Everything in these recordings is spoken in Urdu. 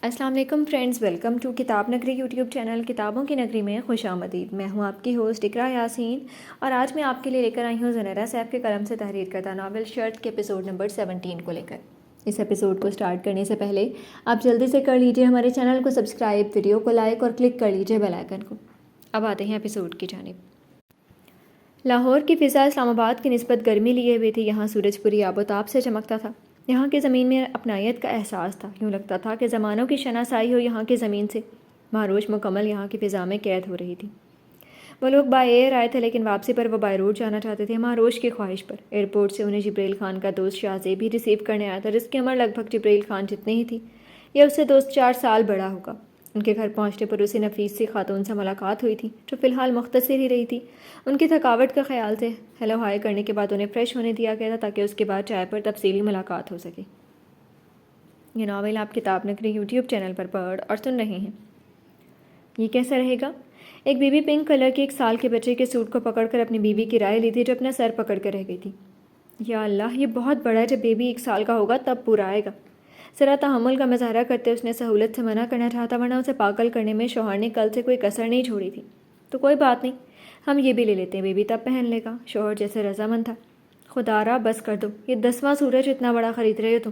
السلام علیکم فرینڈز، ویلکم ٹو کتاب نگری یوٹیوب چینل کتابوں کی نگری میں خوش آمدید۔ میں ہوں آپ کی ہوسٹ اقرا یاسین اور آج میں آپ کے لیے لے کر آئی ہوں زنیرہ صاحب کے قلم سے تحریر کردہ ناول شرط کے ایپیسوڈ نمبر 17 کو لے کر۔ اس ایپیسوڈ کو سٹارٹ کرنے سے پہلے آپ جلدی سے کر لیجئے ہمارے چینل کو سبسکرائب، ویڈیو کو لائک اور کلک کر لیجئے بیل آئیکن کو۔ اب آتے ہیں ایپیسوڈ کی جانب۔ لاہور کی فضا اسلام آباد کی نسبت گرمی لیے ہوئی تھی۔ یہاں سورج پوری آب و تاب سے چمکتا تھا۔ یہاں کی زمین میں اپنائیت کا احساس تھا۔ یوں لگتا تھا کہ زمانوں کی شناسائی ہو یہاں کی زمین سے۔ مہروش مکمل یہاں کی فضا میں قید ہو رہی تھی۔ وہ لوگ بائی ایئر آئے تھے لیکن واپسی پر وہ بائی روڈ جانا چاہتے تھے، مہروش کی خواہش پر۔ ایئرپورٹ سے انہیں جبریل خان کا دوست شاہ زیب بھی ریسیو کرنے آیا تھا، جس کی عمر لگ بھگ جبریل خان جتنی ہی تھی۔ یہ اس سے 2-4 سال بڑا ہوگا۔ ان کے گھر پہنچنے پر اسے نفیس سی خاتون سے ملاقات ہوئی تھی جو فی الحال مختصر ہی رہی تھی۔ ان کی تھکاوٹ کا خیال سے ہیلو ہائی کرنے کے بعد انہیں فریش ہونے دیا گیا تھا تاکہ اس کے بعد چائے پر تفصیلی ملاقات ہو سکے۔ یہ ناول آپ کتاب نگری یوٹیوب چینل پر پڑھ اور سن رہے ہیں۔ یہ کیسا رہے گا؟ ایک بی بی پنک کلر کے 1 سال کے بچے کے سوٹ کو پکڑ کر اپنی بیوی کی رائے لی تھی جو اپنا سر پکڑ کر رہ گئی تھی۔ یا اللہ، یہ بہت بڑا ہے، جب بیبی 1 سال کا ہوگا تب پورا آئے گا۔ ذرا تحمل کا مظاہرہ کرتے اس نے سہولت سے منع کرنا چاہا تھا، ورنہ اسے پاگل کرنے میں شوہر نے کل سے کوئی کسر نہیں چھوڑی تھی۔ تو کوئی بات نہیں، ہم یہ بھی لے لیتے ہیں، بیبی تب پہن لے گا۔ شوہر جیسے رضامند تھا۔ خدا را بس کر دو، یہ 10واں سورج اتنا بڑا خرید رہے ہو تم؟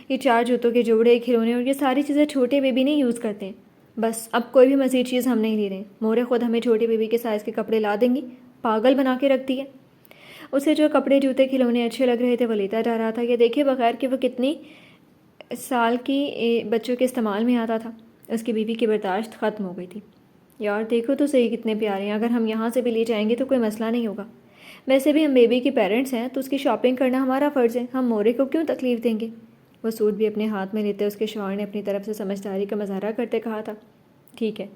یہ 4 جوتوں کے جوڑے، کھلونے اور یہ ساری چیزیں چھوٹے بیبی نہیں یوز کرتے ہیں۔ بس اب کوئی بھی مزید چیز ہم نہیں لے رہے ہیں۔ مورے خود ہمیں چھوٹی بیبی کے سائز کے کپڑے لا دیں گی، پاگل بنا کے رکھتی ہے۔ اسے جو کپڑے، جوتے، کھلونے اچھے لگ رہے تھے وہ لیتا جا رہا تھا، یہ دیکھے بغیر کہ وہ کتنی سال کی بچوں کے استعمال میں آتا تھا۔ اس کی بیوی کی برداشت ختم ہو گئی تھی۔ یار دیکھو تو صحیح کتنے پیارے ہیں، اگر ہم یہاں سے بھی لے جائیں گے تو کوئی مسئلہ نہیں ہوگا۔ ویسے بھی ہم بیبی کے پیرنٹس ہیں تو اس کی شاپنگ کرنا ہمارا فرض ہے، ہم مورے کو کیوں تکلیف دیں گے؟ وہ سوٹ بھی اپنے ہاتھ میں لیتے اس کے شوہر نے اپنی طرف سے سمجھداری کا مظاہرہ کرتے کہا تھا، ٹھیک ہے،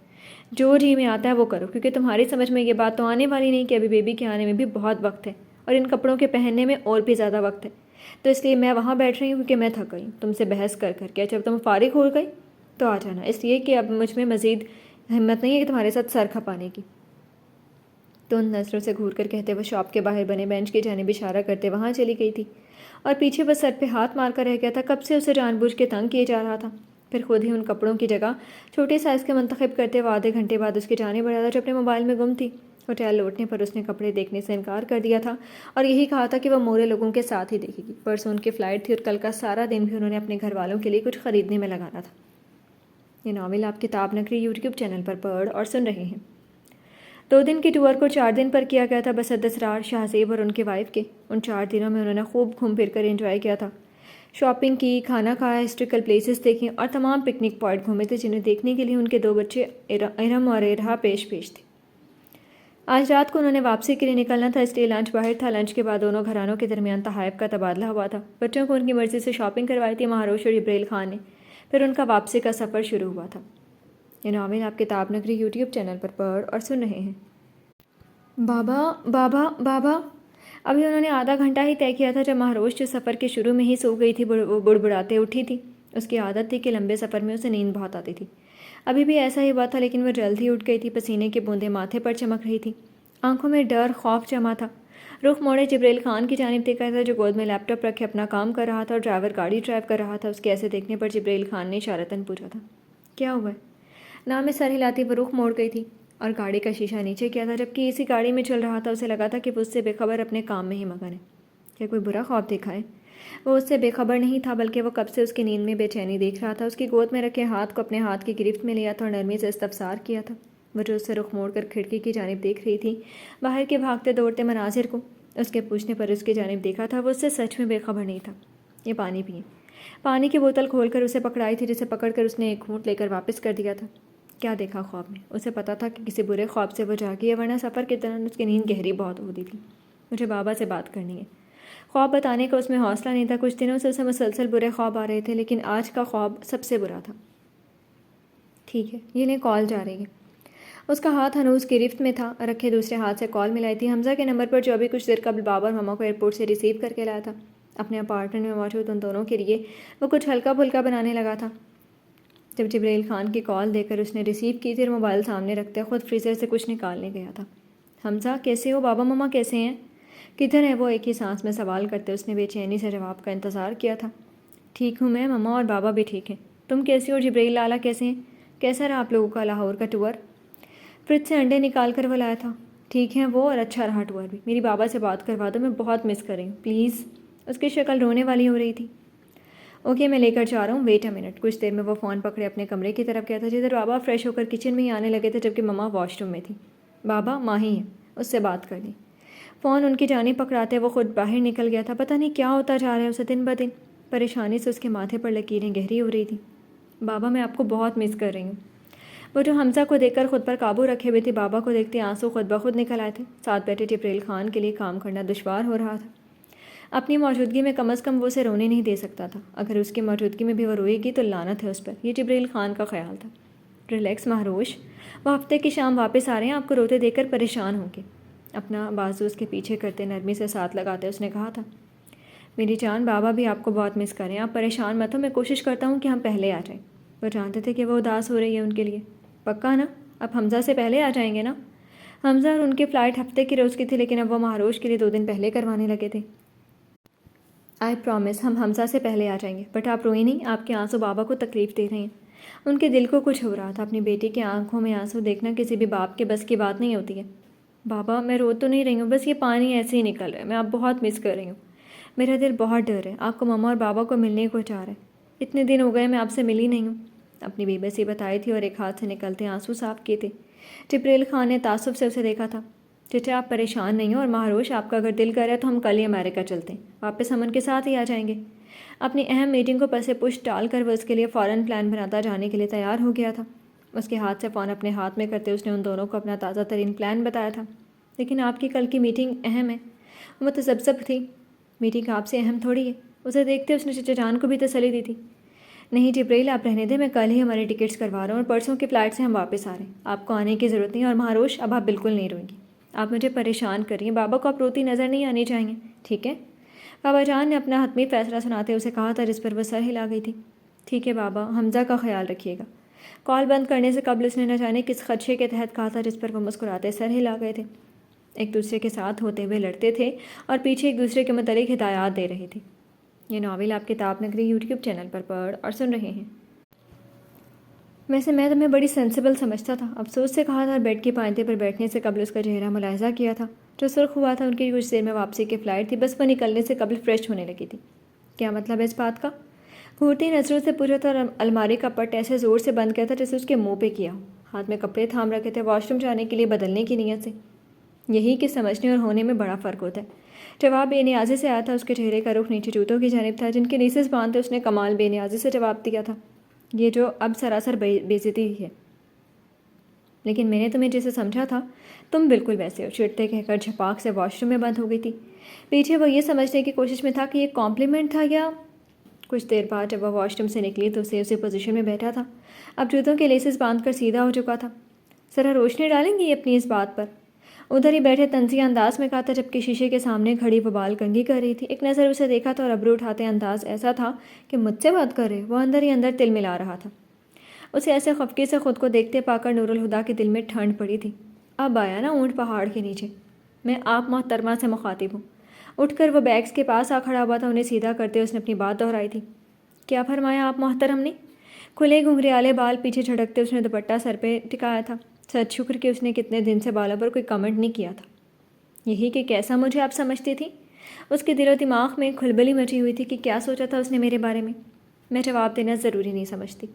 جو جی میں آتا ہے وہ کرو، کیونکہ تمہاری سمجھ میں یہ بات تو آنے والی نہیں کہ ابھی بیبی کے آنے میں بھی بہت وقت ہے اور ان کپڑوں کے پہننے میں اور بھی زیادہ وقت ہے۔ تو اس لیے میں وہاں بیٹھ رہی ہوں کیونکہ میں تھک گئی ہوں تم سے بحث کر کر کے۔ جب تم فارغ ہو گئی تو آ جانا، اس لیے کہ اب مجھ میں مزید ہمت نہیں ہے کہ تمہارے ساتھ سر کھپانے کی۔ تو ان نظروں سے گھور کر کہتے وہ شاپ کے باہر بنے بینچ کی جانب اشارہ کرتے وہاں چلی گئی تھی، اور پیچھے وہ سر پہ ہاتھ مار کر رہ گیا تھا۔ کب سے اسے جان بوجھ کے تنگ کیے جا رہا تھا۔ پھر خود ہی ان کپڑوں کی جگہ چھوٹے سائز کے منتخب کرتے وہ آدھے گھنٹے بعد اس کی جانب بڑھا تھا جو اپنے موبائل میں گم تھی۔ ہوٹل لوٹنے پر اس نے کپڑے دیکھنے سے انکار کر دیا تھا اور یہی کہا تھا کہ وہ مورے لوگوں کے ساتھ ہی دیکھے گی۔ پرسوں ان کی فلائٹ تھی اور کل کا سارا دن بھی انہوں نے اپنے گھر والوں کے لیے کچھ خریدنے میں لگانا تھا۔ یہ ناول آپ کتاب نگری یوٹیوب چینل پر پڑھ اور سن رہے ہیں۔ 2 دن کی ٹور کو 4 دن پر کیا گیا تھا بسد اسرار، شاہ زیب اور ان کے وائف کے۔ ان 4 دنوں میں انہوں نے خوب گھوم پھر کر انجوائے کیا تھا، شاپنگ کی، کھانا کھایا، ہسٹوریکل پلیسز دیکھیں اور تمام پکنک پوائنٹ گھومے تھے جنہیں دیکھنے کے لیے ان کے 2 بچے ارم اور ارہا پیش تھے۔ آج رات کو انہوں نے واپسی کے لیے نکلنا تھا، اس لیے لنچ باہر تھا۔ لنچ کے بعد دونوں گھرانوں کے درمیان تحائف کا تبادلہ ہوا تھا۔ بچوں کو ان کی مرضی سے شاپنگ کروائی تھی مہروش اور جبریل خان نے۔ پھر ان کا واپسی کا سفر شروع ہوا تھا۔ یہ ناول آپ کتاب نگری یوٹیوب چینل پر پڑھ اور سن رہے ہیں۔ بابا بابا بابا، ابھی انہوں نے آدھا گھنٹہ ہی طے کیا تھا جب مہروش جو سفر کے شروع میں ہی سو گئی تھی وہ بڑبڑاتے اٹھی تھی۔ اس کی عادت تھی کہ لمبے سفر میں اسے نیند بہت آتی تھی۔ ابھی بھی ایسا ہی ہوا تھا لیکن وہ جلد ہی اٹھ گئی تھی۔ پسینے کی بوندیں ماتھے پر چمک رہی تھی، آنکھوں میں ڈر خوف جمع تھا۔ رخ موڑے جبریل خان کی جانب دیکھا تھا جو گود میں لیپ ٹاپ رکھے اپنا کام کر رہا تھا اور ڈرائیور گاڑی ڈرائیو کر رہا تھا۔ اس کے ایسے دیکھنے پر جبریل خان نے اشارتاً پوچھا تھا، کیا ہوا ہے؟ نام میں سر ہلاتی وہ رخ موڑ گئی تھی اور گاڑی کا شیشہ نیچے کیا تھا۔ جبکہ اسی گاڑی میں چل رہا تھا اسے لگا تھا کہ وہ اس سے بے خبر اپنے کام میں ہی مگن ہے۔ کیا کوئی برا خواب دیکھا ہے؟ وہ اس سے بے خبر نہیں تھا بلکہ وہ کب سے اس کی نیند میں بے چینی دیکھ رہا تھا۔ اس کی گود میں رکھے ہاتھ کو اپنے ہاتھ کی گرفت میں لیا تھا اور نرمی سے استفسار کیا تھا۔ وہ جو اس سے رخ موڑ کر کھڑکی کی جانب دیکھ رہی تھی، باہر کے بھاگتے دوڑتے مناظر کو اس کے پوچھنے پر اس کی جانب دیکھا تھا، وہ اس سے سچ میں بے خبر نہیں تھا۔ یہ پانی پئیں۔ پانی کی بوتل کھول کر اسے پکڑائی تھی جسے پکڑ کر اس نے ایک گھونٹ لے کر واپس کر دیا تھا۔ کیا دیکھا خواب میں؟ اسے پتا تھا کہ کسی برے خواب سے وہ جاگی ہے، ورنہ سفر کے دوران اس کی نیند گہری بہت ہوتی تھی۔ مجھے بابا سے بات کرنی ہے۔ خواب بتانے کا اس میں حوصلہ نہیں تھا۔ کچھ دنوں سے اسے مسلسل برے خواب آ رہے تھے لیکن آج کا خواب سب سے برا تھا۔ ٹھیک ہے، یہ لیں کال جا رہی ہے۔ اس کا ہاتھ ہنوز گرفت میں تھا، رکھے دوسرے ہاتھ سے کال ملائی تھی حمزہ کے نمبر پر جو ابھی کچھ دیر قبل بابا اور ماما کو ایئرپورٹ سے ریسیو کر کے لایا تھا۔ اپنے اپارٹمنٹ میں موجود ان دونوں کے لیے وہ کچھ ہلکا پھلکا بنانے لگا تھا۔ جب جبریل خان کی کال دے کر اس نے ریسیو کی تھی اور موبائل سامنے رکھتے خود فریزر سے کچھ نکالنے گیا تھا۔ حمزہ کیسے ہو؟ بابا ماما کیسے ہیں؟ کدھر ہے وہ؟ ایک ہی سانس میں سوال کرتے اس نے بے چینی سے جواب کا انتظار کیا تھا۔ ٹھیک ہوں میں، ماما اور بابا بھی ٹھیک ہیں۔ تم کیسی اور جبرائیل لالا کیسے ہیں؟ کیسا رہا آپ لوگوں کا لاہور کا ٹور؟ فریج سے انڈے نکال کر وہ لایا تھا۔ ٹھیک ہے وہ، اور اچھا رہا ٹور بھی۔ میری بابا سے بات کروا دو، میں بہت مس کر رہی ہوں پلیز۔ اس کی شکل رونے والی ہو رہی تھی۔ اوکے میں لے کر جا رہا ہوں، ویٹ اے منٹ۔ کچھ دیر میں وہ فون پکڑے اپنے کمرے کی طرف گیا تھا، جدھر بابا فریش ہو کر کچن میں ہی آنے لگے تھے جبکہ مما واش روم میں تھی۔ بابا ماں ہی ہے، اس سے بات کر لی۔ فون ان کی جانب پکڑاتے وہ خود باہر نکل گیا تھا۔ پتہ نہیں کیا ہوتا جا رہا ہے اسے دن بدن۔ پریشانی سے اس کے ماتھے پر لکیریں گہری ہو رہی تھیں۔ بابا میں آپ کو بہت مس کر رہی ہوں۔ وہ جو حمزہ کو دیکھ کر خود پر قابو رکھے ہوئے تھی، بابا کو دیکھتے آنسو خود بخود نکل آئے تھے۔ ساتھ بیٹھے جبرائیل خان کے لیے کام کرنا دشوار ہو رہا تھا۔ اپنی موجودگی میں کم از کم وہ اسے رونے نہیں دے سکتا تھا۔ اگر اس کی موجودگی میں بھی وہ روئے گی تو لعنت ہے اس پر، یہ جبرائیل خان کا خیال تھا۔ ریلیکس مہروش، وہ ہفتے کی شام واپس آ رہے ہیں، آپ کو روتے دیکھ کر پریشان ہوں گے۔ اپنا بازو اس کے پیچھے کرتے نرمی سے ساتھ لگاتے اس نے کہا تھا۔ میری جان، بابا بھی آپ کو بہت مس کریں، آپ پریشان مت ہو، میں کوشش کرتا ہوں کہ ہم پہلے آ جائیں۔ وہ جانتے تھے کہ وہ اداس ہو رہی ہے ان کے لیے۔ پکا نا؟ اب حمزہ سے پہلے آ جائیں گے نا؟ حمزہ اور ان کی فلائٹ ہفتے کی روز کی تھی، لیکن اب وہ مہروش کے لیے 2 دن پہلے کروانے لگے تھے۔ آئی پرومس ہم حمزہ سے پہلے آ جائیں گے، بٹ آپ روئیں نہیں، آپ کے آنسو بابا کو تکلیف دے رہے ہیں۔ ان کے دل کو کچھ ہو رہا تھا۔ اپنی بیٹی کی آنکھوں میں آنسو دیکھنا کسی بھی باپ کے بس کی بات نہیں ہوتی ہے۔ بابا میں رو تو نہیں رہی ہوں، بس یہ پانی ایسے ہی نکل رہا ہے، میں آپ بہت مس کر رہی ہوں۔ میرا دل بہت ڈر ہے، آپ کو مما اور بابا کو ملنے کو چاہ رہا ہے۔ اتنے دن ہو گئے میں آپ سے ملی نہیں ہوں۔ اپنی بے بسی بتائی تھی اور ایک ہاتھ سے نکلتے آنسو صاف کیے تھے۔ جبرائیل خان نے تعصب سے اسے دیکھا تھا۔ چچا آپ پریشان نہیں ہو، اور مہروش آپ کا اگر دل کر رہا ہے تو ہم کل ہی امریکہ چلتے ہیں، واپس ہم ان کے ساتھ ہی آ جائیں گے۔ اپنی اہم میٹنگ کو پسے پش ٹال کر وہ اس کے لیے فوراً پلان بناتا جانے کے لیے تیار ہو گیا تھا۔ اس کے ہاتھ سے فون اپنے ہاتھ میں کرتے اس نے ان دونوں کو اپنا تازہ ترین پلان بتایا تھا۔ لیکن آپ کی کل کی میٹنگ اہم ہے، وہ متذبذب تھی۔ میٹنگ آپ سے اہم تھوڑی ہے۔ اسے دیکھتے اس نے چچا جان کو بھی تسلی دی تھی۔ نہیں جبرائیل آپ رہنے دیں، میں کل ہی ہماری ٹکٹس کروا رہا ہوں اور پرسوں کی فلائٹ سے ہم واپس آ رہے ہیں، آپ کو آنے کی ضرورت نہیں۔ اور مہروش اب آپ بالکل نہیں روئیں گی، آپ مجھے پریشان کر رہی ہیں، بابا کو آپ روتی نظر نہیں آنی چاہیے، ٹھیک ہے؟ بابا جان نے اپنا حتمی فیصلہ سناتے اسے کہا تھا، جس پر وہ سر ہلا گئی تھی۔ ٹھیک ہے بابا، حمزہ کا خیال رکھیے گا۔ کال بند کرنے سے قبل اس نے نہ جانے کس خدشے کے تحت کہا تھا، جس پر وہ مسکراتے سر ہلا گئے تھے۔ ایک دوسرے کے ساتھ ہوتے ہوئے لڑتے تھے اور پیچھے ایک دوسرے کے متعلق ہدایات دے رہے تھے۔ یہ ناول آپ کتاب نگری یوٹیوب چینل پر پڑھ اور سن رہے ہیں۔ ویسے میں تمہیں بڑی سینسیبل سمجھتا تھا، افسوس سے کہا تھا، اور بیڈ کی پائنتے پر بیٹھنے سے قبل اس کا چہرہ ملاحظہ کیا تھا جو سرخ ہوا تھا۔ ان کی کچھ دیر میں واپسی کی فلائٹ تھی، بس وہ نکلنے سے قبل فریش ہونے لگی تھی۔ کیا مطلب ہے اس بات کا؟ گھورتی نظروں سے پوچھا تھا اور الماری کا پٹ ایسے زور سے بند کیا تھا جیسے اس کے منہ پہ کیا ہو۔ ہاتھ میں کپڑے تھام رکھے تھے، واش روم جانے کے لیے بدلنے کی نیت سے۔ یہی کہ سمجھنے اور ہونے میں بڑا فرق ہوتا ہے۔ جواب بے نیازی سے آیا تھا، اس کے چہرے کا رخ نیچے جوتوں کی جانب تھا جن کے لیسز باندھتے اس نے کمال بے نیازی سے جواب دیا تھا، یہ جو اب سراسر بے عزتی ہے۔ لیکن میں نے تمہیں جیسے سمجھا تھا تم بالکل ویسے ہو، چڑھتے کہہ کر جھپاک سے واش روم میں بند ہو گئی تھی۔ پیچھے وہ یہ سمجھنے کی کوشش میں تھا کہ یہ کمپلیمنٹ تھا یا… کچھ دیر بعد جب وہ واش روم سے نکلی تو اسے اسی پوزیشن میں بیٹھا تھا، اب جوتوں کے لیسز باندھ کر سیدھا ہو چکا تھا۔ ذرا روشنی ڈالیں گی اپنی اس بات پر؟ ادھر ہی بیٹھے طنزیہ انداز میں کہا تھا، جبکہ شیشے کے سامنے کھڑی وہ بال کنگھی کر رہی تھی۔ ایک نظر اسے دیکھا تھا اور ابرو اٹھاتے انداز ایسا تھا کہ مجھ سے بات کر رہے۔ وہ اندر ہی اندر تل ملا رہا تھا۔ اسے ایسے خفگی سے خود کو دیکھتے پا کر نور الہدا کے دل میں ٹھنڈ پڑی تھی۔ اب آیا نا اونٹ پہاڑ کے نیچے، میں آپ محترمہ سے مخاطب ہوں۔ اٹھ کر وہ بیگس کے پاس آ کھڑا ہوا تھا، انہیں سیدھا کرتے اس نے اپنی بات دہرائی تھی۔ کیا فرمایا آپ محترم نے؟ کھلے گھنگریالے بال پیچھے جھڑکتے اس نے دوپٹہ سر پہ ٹکایا تھا۔ سچ شکر کہ اس نے کتنے دن سے بالوں پر کوئی کمنٹ نہیں کیا تھا۔ یہی کہ کیسا مجھے آپ سمجھتی تھی؟ اس کے دل و دماغ میں کھلبلی مچی ہوئی تھی کہ کیا سوچا تھا اس نے میرے بارے میں۔ میں جواب دینا ضروری نہیں سمجھتی۔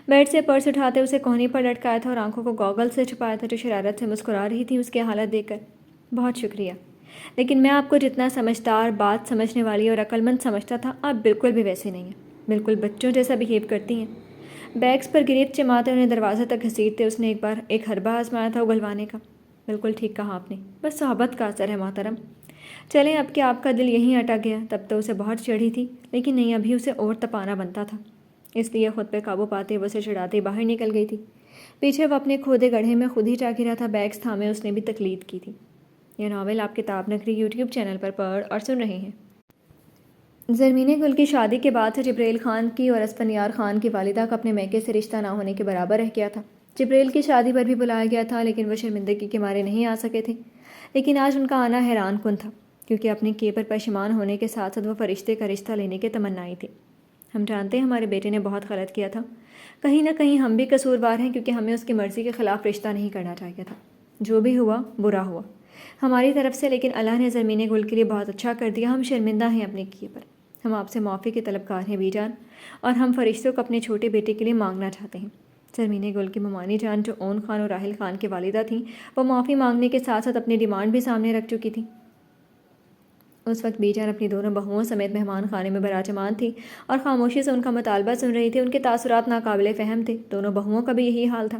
بیڈ سے پرس اٹھاتے اسے کوہنی پر لٹکایا تھا اور آنکھوں کو گوگل سے چھپایا تھا، جو شرارت سے مسکرا رہی تھی اس کی حالت دیکھ کر۔ بہت شکریہ، لیکن میں آپ کو جتنا سمجھدار، بات سمجھنے والی اور عقل مند سمجھتا تھا، آپ بالکل بھی ویسے نہیں ہیں، بالکل بچوں جیسا بہیو کرتی ہیں۔ بیگس پر گریپ چماتے انہیں دروازے تک گھسیٹتے اس نے ایک حربہ آزمایا تھا اگلوانے کا۔ بالکل ٹھیک کہا آپ نے، بس صحبت کا اثر ہے محترم۔ چلیں اب کہ آپ کا دل یہیں اٹک گیا۔ تب تو اسے بہت چڑھی تھی، لیکن نہیں، ابھی اسے اور تپانا بنتا تھا، اس لیے خود پہ قابو پاتے وہ اسے چڑھاتے باہر نکل گئی تھی۔ پیچھے وہ اپنے کھودے گڑھے میں خود ہی جا گرا تھا، بیگس تھامے اس نے بھی تقلید کی تھی۔ یہ ناول آپ کتاب نگری یوٹیوب چینل پر پڑھ اور سن رہے ہیں۔ زرمین گل کی شادی کے بعد سے جبرائیل خان کی اور اسفندیار خان کی والدہ کا اپنے میکے سے رشتہ نہ ہونے کے برابر رہ گیا تھا۔ جبرائیل کی شادی پر بھی بلایا گیا تھا، لیکن وہ شرمندگی کے مارے نہیں آ سکے تھے۔ لیکن آج ان کا آنا حیران کن تھا، کیونکہ اپنے کیے پر پشیمان ہونے کے ساتھ ساتھ وہ فرشتے کا رشتہ لینے کے تمنائی تھے۔ ہم جانتے ہیں ہمارے بیٹے نے بہت غلط کیا تھا، کہیں نہ کہیں ہم بھی قصوروار ہیں کیونکہ ہمیں اس کی مرضی کے خلاف رشتہ نہیں کرنا چاہیے تھا۔ جو بھی ہوا برا ہوا ہماری طرف سے، لیکن اللہ نے زرمین گل کے لیے بہت اچھا کر دیا۔ ہم شرمندہ ہیں اپنے کیے پر۔ ہم آپ سے معافی کے طلبگار ہیں بی جان، اور ہم فرشتوں کو اپنے چھوٹے بیٹے کے لیے مانگنا چاہتے ہیں۔ زرمین گل کی ممانی جان جو اون خان اور راحل خان کی والدہ تھیں، وہ معافی مانگنے کے ساتھ ساتھ اپنی ڈیمانڈ بھی سامنے رکھ چکی تھیں۔ اس وقت بی جان اپنی دونوں بہوؤں سمیت مہمان خانے میں براجمان تھی اور خاموشی سے ان کا مطالبہ سن رہی تھی۔ ان کے تاثرات ناقابل فہم تھے۔ دونوں بہوؤں کا بھی یہی حال تھا۔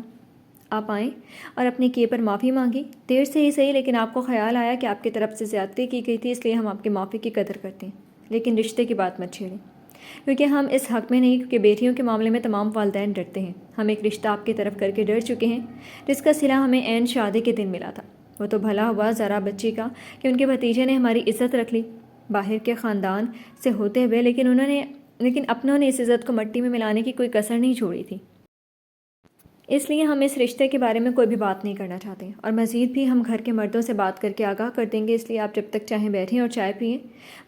آپ آئیں اور اپنے کیے پر معافی مانگی، دیر سے ہی صحیح، لیکن آپ کو خیال آیا کہ آپ کی طرف سے زیادتی کی گئی تھی، اس لیے ہم آپ کی معافی کی قدر کرتے ہیں، لیکن رشتے کی بات مت چھیڑیں، کیونکہ ہم اس حق میں نہیں، کیونکہ بیٹیوں کے معاملے میں تمام والدین ڈرتے ہیں۔ ہم ایک رشتہ آپ کی طرف کر کے ڈر چکے ہیں، جس کا صلہ ہمیں عین شادی کے دن ملا تھا۔ وہ تو بھلا ہوا ذرا بچی کا کہ ان کے بھتیجے نے ہماری عزت رکھ لی، باہر کے خاندان سے ہوتے ہوئے، لیکن اپنوں نے اس عزت کو مٹی میں ملانے کی کوئی کسر نہیں چھوڑی تھی۔ اس لیے ہم اس رشتے کے بارے میں کوئی بھی بات نہیں کرنا چاہتے، اور مزید بھی ہم گھر کے مردوں سے بات کر کے آگاہ کر دیں گے۔ اس لیے آپ جب تک چاہیں بیٹھیں اور چائے پئیں،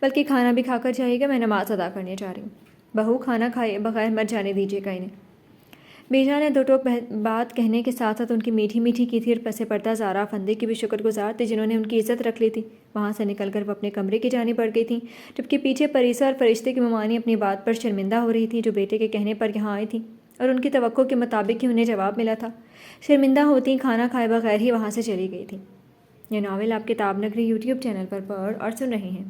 بلکہ کھانا بھی کھا کر جائیے گا، میں نماز ادا کرنے جا رہی ہوں۔ بہو کھانا کھائے بغیر مت جانے دیجیے گا انہیں۔ بیجا نے دو ٹوک بات کہنے کے ساتھ ساتھ ان کی میٹھی میٹھی کی تھی، اور پس پردہ زارا افندی کی بھی شکر گزار تھی جنہوں نے ان کی عزت رکھ لی تھی۔ وہاں سے نکل کر وہ اپنے کمرے کی جانب بڑھ گئی تھیں، جبکہ پیچھے پریسا اور فرشتے کی ممانی اپنی بات پر شرمندہ ہو رہی تھی، جو بیٹے کے کہنے پر یہاں آئی تھی، اور ان کی توقع کے مطابق ہی انہیں جواب ملا تھا۔ شرمندہ ہوتی کھانا کھائے بغیر ہی وہاں سے چلی گئی تھیں۔ یہ ناول آپ کتاب نگری یوٹیوب چینل پر پڑھ اور سن رہے ہیں۔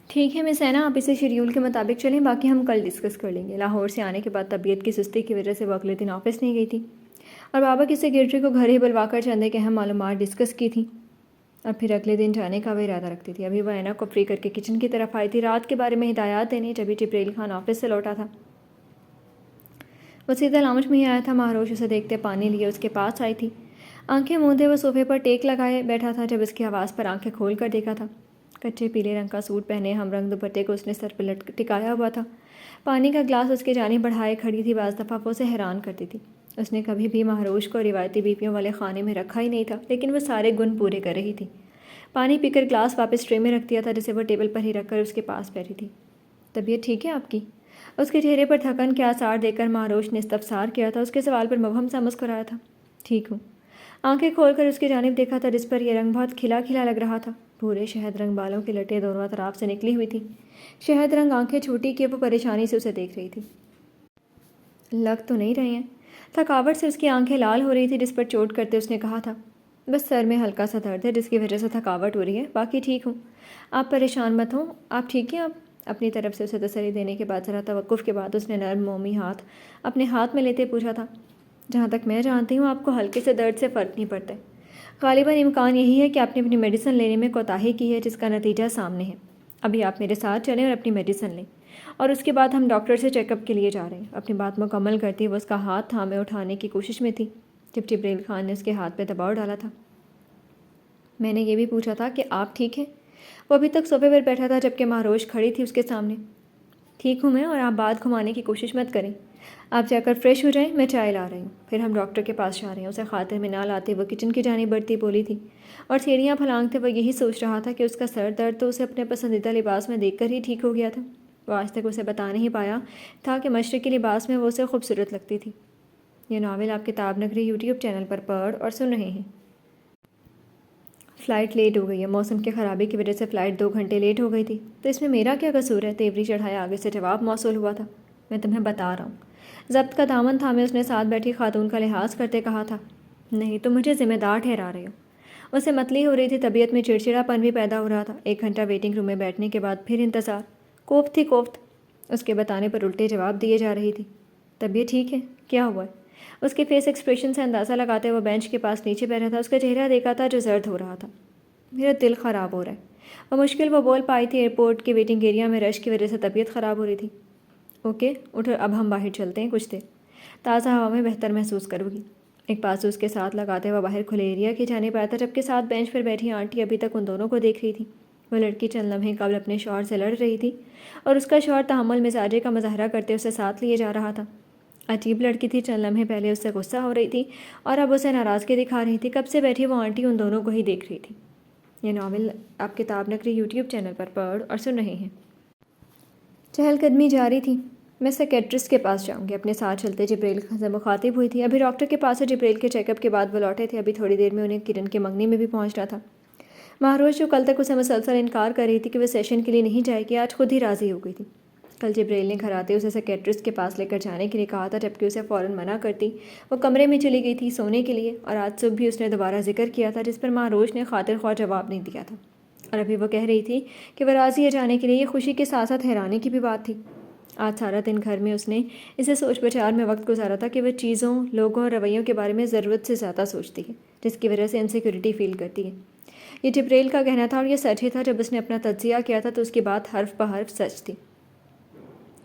ٹھیک ہے مس اینا، آپ اسے شیڈیول کے مطابق چلیں، باقی ہم کل ڈسکس کر لیں گے۔ لاہور سے آنے کے بعد طبیعت کی سستی کی وجہ سے وہ اگلے دن آفس نہیں گئی تھی، اور بابا کی سیکریٹری کو گھر ہی بلوا کر چند ایک اہم معلومات ڈسکس کی تھیں، اور پھر اگلے دن جانے کا وہ ارادہ رکھتی تھی۔ ابھی وہ اینا کو فری کر کے کچن کی طرف آئی تھی، رات کے بارے میں ہدایات دینے، جبھی جبریل خان آفس سے لوٹا تھا۔ وہ سیدھا لاؤنج میں ہی آیا تھا۔ مہروش اسے دیکھتے پانی لیے اس کے پاس آئی تھی۔ آنکھیں موندے وہ صوفے پر ٹیک لگائے بیٹھا تھا۔ جب اس کی آواز پر آنکھیں کھول کر دیکھا تھا، کچے پیلے رنگ کا سوٹ پہنے ہم رنگ دوپٹے کو اس نے سر پہ ٹکایا ہوا تھا۔ پانی کا گلاس اس کی جانب بڑھائے کھڑی تھی۔ بعض دفعہ وہ اسے حیران کرتی تھی۔ اس نے کبھی بھی مہروش کو روایتی بیویوں والے خانے میں رکھا ہی نہیں تھا، لیکن وہ سارے گن پورے کر رہی تھی۔ پانی پی کر گلاس واپس ٹرے میں رکھ دیا تھا، جسے وہ ٹیبل پر ہی رکھ کر اس کے پاس بیٹھی تھی۔ طبیعت ٹھیک ہے آپ کی؟ اس کے چہرے پر تھکن کے آثار دیکھ کر مہروش نے استفسار کیا تھا۔ اس کے سوال پر مبہم سا مسکرایا تھا۔ ٹھیک ہوں۔ آنکھیں کھول کر اس کی جانب دیکھا تھا، جس پر یہ رنگ بہت کھلا کھلا لگ رہا تھا۔ بھورے شہد رنگ بالوں کی لٹیں دونوں اطراف سے نکلی ہوئی تھی۔ شہد رنگ آنکھیں چھوٹی کیے وہ پریشانی سے اسے دیکھ رہی تھی۔ لگ تو نہیں رہے ہیں؟ تھکاوٹ سے اس کی آنکھیں لال ہو رہی تھی، جس پر چوٹ کرتے اس نے کہا تھا، بس سر میں ہلکا سا درد ہے، جس کی وجہ سے تھکاوٹ ہو رہی ہے، باقی ٹھیک ہوں۔ آپ پریشان مت ہوں، آپ ٹھیک ہیں؟ آپ اپنی طرف سے اسے تسلی دینے کے بعد ذرا توقف کے بعد اس نے نرم مومی ہاتھ اپنے ہاتھ میں لیتے پوچھا تھا، جہاں تک میں جانتی ہوں آپ کو ہلکے سے درد سے فرق نہیں پڑتا ہے۔ غالباً امکان یہی ہے کہ آپ نے اپنی میڈیسن لینے میں کوتاہی کی ہے، جس کا نتیجہ سامنے ہے۔ ابھی آپ میرے ساتھ چلیں اور اپنی میڈیسن لیں، اور اس کے بعد ہم ڈاکٹر سے چیک اپ کے لیے جا رہے ہیں۔ اپنی بات مکمل کرتی وہ اس کا ہاتھ تھامے اٹھانے کی کوشش میں تھی، جب جبریل خان نے اس کے ہاتھ پہ دباؤ ڈالا تھا۔ میں نے یہ بھی پوچھا تھا کہ آپ ٹھیک ہیں؟ وہ ابھی تک صوفے پر بیٹھا تھا، جبکہ مہروش کھڑی تھی اس کے سامنے۔ ٹھیک ہوں میں، اور آپ بات گھمانے کی کوشش مت کریں۔ آپ جا کر فریش ہو جائیں، میں چائے لا رہی ہوں، پھر ہم ڈاکٹر کے پاس جا رہے ہیں۔ اسے خاطر میں نہ لاتے وہ کچن کی جانب بڑھتی بولی تھی، اور سیڑھیاں پھلانگتے وہ یہی سوچ رہا تھا کہ اس کا سر درد تو اسے اپنے پسندیدہ لباس میں دیکھ کر ہی ٹھیک ہو گیا تھا۔ وہ آج تک اسے بتا نہیں پایا تھا کہ مشرقی لباس میں وہ اسے خوبصورت لگتی تھی۔ یہ ناول آپ کتاب نگری یوٹیوب چینل پر پڑھ اور سن رہے ہیں۔ فلائٹ لیٹ ہو گئی ہے، موسم کی خرابی کی وجہ سے فلائٹ 2 گھنٹے لیٹ ہو گئی تھی، تو اس میں میرا کیا قصور ہے؟ تیوری چڑھائے آگے سے جواب موصول ہوا تھا۔ میں تمہیں بتا رہا ہوں، ضبط کا دامن تھامے اس نے ساتھ بیٹھی خاتون کا لحاظ کرتے کہا تھا۔ نہیں، تم مجھے ذمہ دار ٹھہرا رہے ہو۔ اسے متلی ہو رہی تھی، طبیعت میں چڑچڑا پن بھی پیدا ہو رہا تھا۔ 1 گھنٹہ ویٹنگ روم میں بیٹھنے کے بعد پھر انتظار، کوفت تھی کوفت، اس کے بتانے پر الٹے جواب دیے جا رہی تھی۔ طبیعت ٹھیک ہے؟ کیا ہوا ہے؟ اس کے فیس ایکسپریشن سے اندازہ لگاتے وہ بینچ کے پاس نیچے بیٹھا تھا۔ اس کا چہرہ دیکھا تھا جو زرد ہو رہا تھا۔ میرا دل خراب ہو رہا ہے، وہ مشکل وہ بول پائی تھی۔ ایئرپورٹ کے ویٹنگ ایریا میں رش کی وجہ سے طبیعت خراب ہو رہی تھی۔ اوکے اٹھو، اب ہم باہر چلتے ہیں، کچھ دیر تازہ ہوا میں بہتر محسوس کرو گی۔ ایک بازو اس کے ساتھ لگاتے وہ باہر کھلے ایریا کی جانب آیا تھا، جبکہ ساتھ بینچ پر بیٹھی آنٹی ابھی تک ان دونوں کو دیکھ رہی تھی۔ وہ لڑکی چند لمحے قبل اپنے شوہر سے لڑ رہی تھی، اور اس کا شوہر تحمل مزاجے کا مظاہرہ کرتے اسے ساتھ لیے جا رہا تھا۔ عجیب لڑکی تھی، چند لمحے پہلے اس سے غصہ ہو رہی تھی اور اب اسے ناراضگی دکھا رہی تھی۔ کب سے بیٹھی وہ آنٹی ان دونوں کو ہی دیکھ رہی تھی۔ یہ ناول آپ کتاب نگری یوٹیوب چینل پر پڑھ اور سن رہے ہیں۔ چہل قدمی جاری تھی۔ میں سیکیٹرسٹ کے پاس جاؤں گی، اپنے ساتھ چلتے جبریل سے مخاطب ہوئی تھی۔ ابھی ڈاکٹر کے پاس سے جبریل کے چیک اپ کے بعد وہ لوٹے تھے، ابھی تھوڑی دیر میں انہیں کرن کے منگنی میں بھی پہنچنا تھا۔ مہروش جو کل تک اسے مسلسل انکار کر رہی تھی کہ وہ سیشن کے لیے نہیں جائے گی، آج خود ہی راضی ہو گئی تھی۔ کل جبریل نے گھر آتے اسے سیکیٹرسٹ کے پاس لے کر جانے کے لیے کہا تھا، جبکہ اسے فوراً منع کرتی وہ کمرے میں چلی گئی تھی سونے کے لیے، اور آج صبح بھی اس نے دوبارہ ذکر کیا تھا جس پر مہروش نے خاطر خواہ جواب نہیں دیا تھا، اور ابھی وہ کہہ رہی تھی کہ وہ راضی ہے جانے کے لیے۔ یہ خوشی کے ساتھ ساتھ حیرانی کی بھی بات تھی۔ آج سارا دن گھر میں اس نے اسے سوچ بچار میں وقت گزارا تھا کہ وہ چیزوں، لوگوں اور رویوں کے بارے میں ضرورت سے زیادہ سوچتی ہے، جس کی وجہ سے انسیکیورٹی فیل کرتی ہے۔ یہ جبریل کا کہنا تھا، اور یہ سچ ہی تھا۔ جب اس نے اپنا تجزیہ کیا تھا تو اس کی بات حرف بحرف سچ تھی،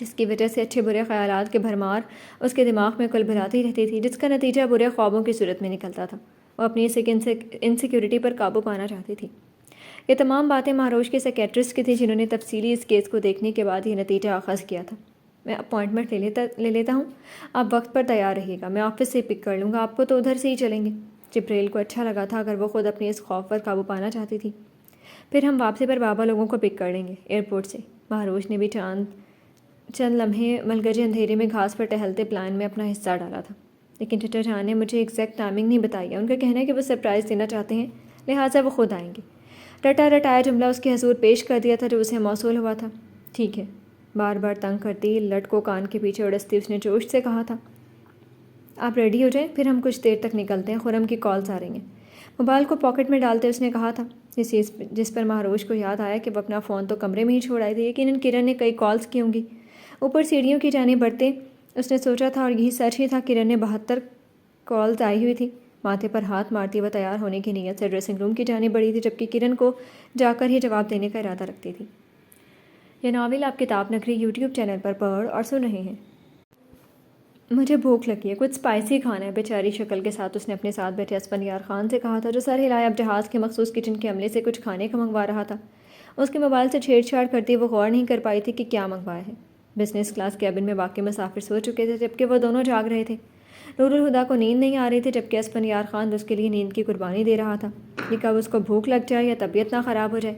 جس کی وجہ سے اچھے برے خیالات کے بھرمار اس کے دماغ میں کل بھلاتی رہتی تھی، جس کا نتیجہ برے خوابوں کی صورت میں نکلتا تھا۔ وہ اپنی انسیکیورٹی پر قابو پانا چاہتی تھی۔ یہ تمام باتیں مہروش کے سیکیٹرسٹ کی تھیں، جنہوں نے تفصیلی اس کیس کو دیکھنے کے بعد یہ نتیجہ اخذ کیا تھا۔ میں اپوائنٹمنٹ لے لیتا ہوں، آپ وقت پر تیار رہیے گا، میں آفس سے پک کر لوں گا آپ کو، تو ادھر سے ہی چلیں گے۔ جبریل کو اچھا لگا تھا اگر وہ خود اپنے اس خوف پر قابو پانا چاہتی تھی۔ پھر ہم واپسی پر بابا لوگوں کو پک کر لیں گے ایئرپورٹ سے۔ مہروش نے بھی چند لمحے ملگجے اندھیرے میں گھاس پر ٹہلتے پلان میں اپنا حصہ ڈالا تھا، لیکن چچا جان نے مجھے ایگزیکٹ ٹائمنگ نہیں بتائی ہے۔ ان کا کہنا ہے کہ وہ سرپرائز دینا چاہتے ہیں، لہٰذا وہ خود آئیں گے۔ رٹا رٹایا جملہ اس کے حضور پیش کر دیا تھا جو اسے موصول ہوا تھا۔ ٹھیک ہے، بار بار تنگ کرتی لٹ کو کان کے پیچھے اڑستی اس نے جوش سے کہا تھا۔ آپ ریڈی ہو جائیں، پھر ہم کچھ دیر تک نکلتے ہیں، خرم کی کالز آ رہی ہیں۔ موبائل کو پاکٹ میں ڈالتے اس نے کہا تھا، جس پر مہروش کو یاد آیا کہ وہ اپنا فون تو کمرے میں ہی چھوڑ آئی تھی، یقیناً کرن نے کئی کالز کی ہوں گی۔ اوپر سیڑھیوں کی جانب بڑھتے اس نے سوچا تھا، اور یہی سچ ہی تھا، کرن نے 72 کالز آئی ہوئی تھی۔ ماتھے پر ہاتھ مارتی وہ تیار ہونے کی نیت سے ڈریسنگ روم کی جانب بڑھی تھی، جبکہ کرن کو جا کر ہی جواب دینے کا ارادہ رکھتی تھی۔ یہ ناول آپ کتاب نگری یوٹیوب چینل پر پڑھ اور سن رہے ہیں۔ مجھے بھوک لگی ہے، کچھ اسپائسی کھانا ہے، بیچاری شکل کے ساتھ اس نے اپنے ساتھ بیٹھے اسفندیار خان سے کہا تھا، جو سر ہلائے اب جہاز کے مخصوص کچن کے عملے سے کچھ کھانے کو منگوا رہا تھا۔ اس کے موبائل سے چھیڑ چھاڑ کرتی وہ غور نہیں کر پائی تھی کہ کیا منگوایا ہے۔ بزنس کلاس کیبن میں باقی مسافر سو چکے تھے، جبکہ وہ دونوں جاگ رہے تھے۔ نور الہدا کو نیند نہیں آ رہی تھی، جبکہ اسفندیار خان اس کے لیے نیند کی قربانی دے رہا تھا۔ یہ کب اس کو بھوک لگ جائے یا طبیعت نہ خراب ہو جائے،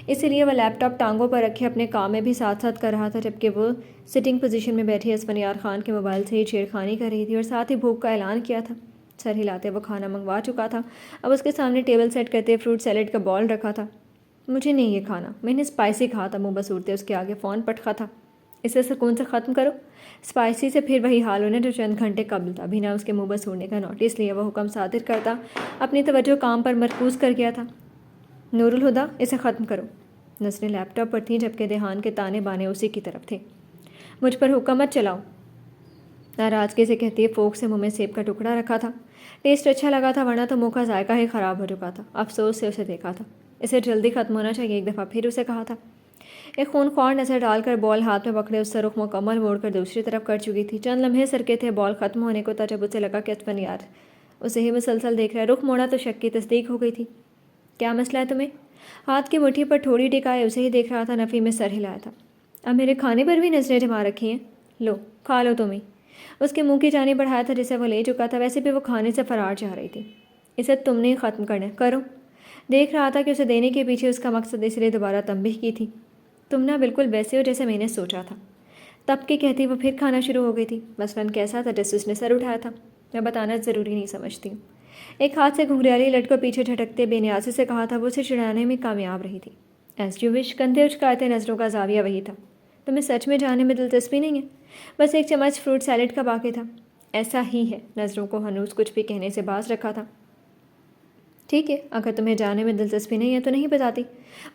اسی لیے وہ لیپ ٹاپ ٹانگوں پر رکھے اپنے کام میں بھی ساتھ ساتھ کر رہا تھا، جبکہ وہ سٹنگ پوزیشن میں بیٹھی اسفندیار خان کے موبائل سے ہی چھیڑ خانی کر رہی تھی اور ساتھ ہی بھوک کا اعلان کیا تھا۔ سر ہلاتے وہ کھانا منگوا چکا تھا، اب اس کے سامنے ٹیبل سیٹ کرتے فروٹ سیلیڈ کا بال رکھا تھا۔ مجھے نہیں یہ کھانا، میں نے اسپائسی کھا تھا، منہ بصورتے اس کے آگے فون پٹکا تھا۔ اسے سکون سے ختم کرو۔ اسپائسی سے پھر وہی حال ہونے جو چند گھنٹے قبل تھا۔ بنا اس کے منہ بسورنے کا نوٹس لیا وہ حکم صادر کرتا اپنی توجہ کام پر مرکوز کر گیا تھا۔ نور الہدا، اسے ختم کرو۔ نظریں لیپ ٹاپ پر تھیں، جبکہ دھیان کے تانے بانے اسی کی طرف تھے۔ مجھ پر حکم مت چلاؤ، ناراضگی سے کہتی ہے۔ فوک سے منہ میں سیب کا ٹکڑا رکھا تھا۔ ٹیسٹ اچھا لگا تھا، ورنہ تو منہ کا ذائقہ ہی خراب ہو چکا تھا۔ افسوس سے اسے دیکھا تھا، اسے جلدی ختم ہونا چاہیے، ایک دفعہ پھر اسے کہا تھا۔ ایک خونخوار نظر ڈال کر بال ہاتھ میں پکڑے اس سے رخ مکمل موڑ کر دوسری طرف کر چکی تھی۔ چند لمحے سرکے تھے بال ختم ہونے کو تھا، جب اسے لگا کہ اسفندیار اسے ہی مسلسل دیکھ رہا ہے۔ رخ موڑا تو شک کی تصدیق ہو گئی تھی۔ کیا مسئلہ ہے تمہیں؟ ہاتھ کی مٹھی پر ٹھوڑی ٹکائے اسے ہی دیکھ رہا تھا۔ نفی میں سر ہلایا تھا۔ اب میرے کھانے پر بھی نظریں جما رکھی ہیں، لو کھا لو تمہیں۔ اس کے منہ کی جانب بڑھایا تھا جسے وہ لے چکا تھا، ویسے بھی وہ کھانے سے فرار چاہ رہی تھی۔ اسے تم نے ختم کرنا کرو۔ دیکھ رہا تھا کہ اسے دینے کے پیچھے اس کا مقصد، اس لیے دوبارہ تنبیہ کی تھی۔ تم نہ بالکل ویسے ہو جیسے میں نے سوچا تھا۔ تب کے کہتی وہ پھر کھانا شروع ہو گئی تھی۔ مثلاً کیسا تھا؟ جس اس نے سر اٹھایا تھا۔ میں بتانا ضروری نہیں سمجھتی ہوں۔ ایک ہاتھ سے گھنگریالی لٹ کو پیچھے جھٹکتے بے نیازی سے کہا تھا۔ وہ اسے چڑھانے میں کامیاب رہی تھی۔ ایز یو وش، کندھے اچکاتے نظروں کا زاویہ وہی تھا۔ تمہیں سچ میں جانے میں دلچسپی نہیں ہے؟ بس ایک چمچ فروٹ سیلیڈ کا باقی تھا۔ ایسا ہی ہے، نظروں کو ہنوز کچھ بھی کہنے سے باز رکھا تھا۔ ٹھیک ہے، اگر تمہیں جانے میں دلچسپی نہیں ہے تو نہیں بتاتی،